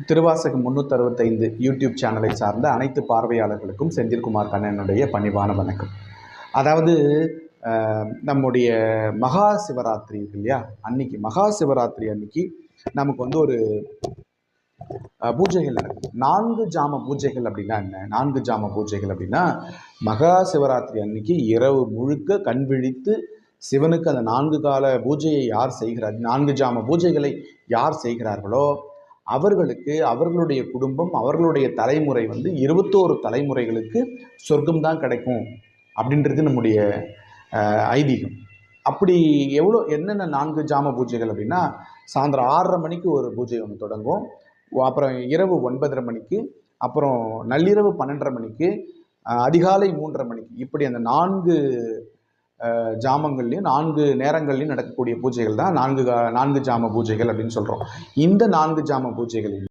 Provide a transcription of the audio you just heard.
Thiruvasagam 365 YouTube சேனலை சார்ந்த அனைத்து பார்வையாளர்களுக்கும் செந்தில்குமார் கண்ணனுடைய பணிவான வணக்கம். அதாவது நம்முடைய மகா சிவராத்திரி இருக்கு இல்லையா, அன்னைக்கு மகா சிவராத்திரி அன்னைக்கு நமக்கு ஒரு பூஜைகள் நடக்கும். 4 ஜாம பூஜைகள் அப்படின்னா என்ன? 4 ஜாம பூஜைகள் அப்படின்னா, மகா சிவராத்திரி அன்னைக்கு இரவு முழுக்க கண் விழித்து சிவனுக்கு அந்த 4 கால பூஜையை யார் செய்கிறார், 4 ஜாம பூஜைகளை யார் செய்கிறார்களோ அவர்களுக்கு அவர்களுடைய குடும்பம், அவர்களுடைய தலைமுறை 21 தலைமுறைகளுக்கு சொர்க்கம்தான் கிடைக்கும் அப்படின்றது நம்முடைய ஐதீகம். அப்படி என்னென்ன 4 ஜாம பூஜைகள் அப்படின்னா, சாயந்தரம் 6:30 மணிக்கு ஒரு பூஜை ஒன்று தொடங்கும். அப்புறம் இரவு 9:30 மணிக்கு, அப்புறம் நள்ளிரவு 12:30 மணிக்கு, அதிகாலை 3:30 மணிக்கு, இப்படி அந்த 4 ஜாமங்கள்லையும் 4 நேரங்கள்லையும் நடக்கக்கூடிய பூஜைகள் தான் 4 ஜாம பூஜைகள் அப்படின்னு சொல்கிறோம். இந்த 4 ஜாம பூஜைகளில்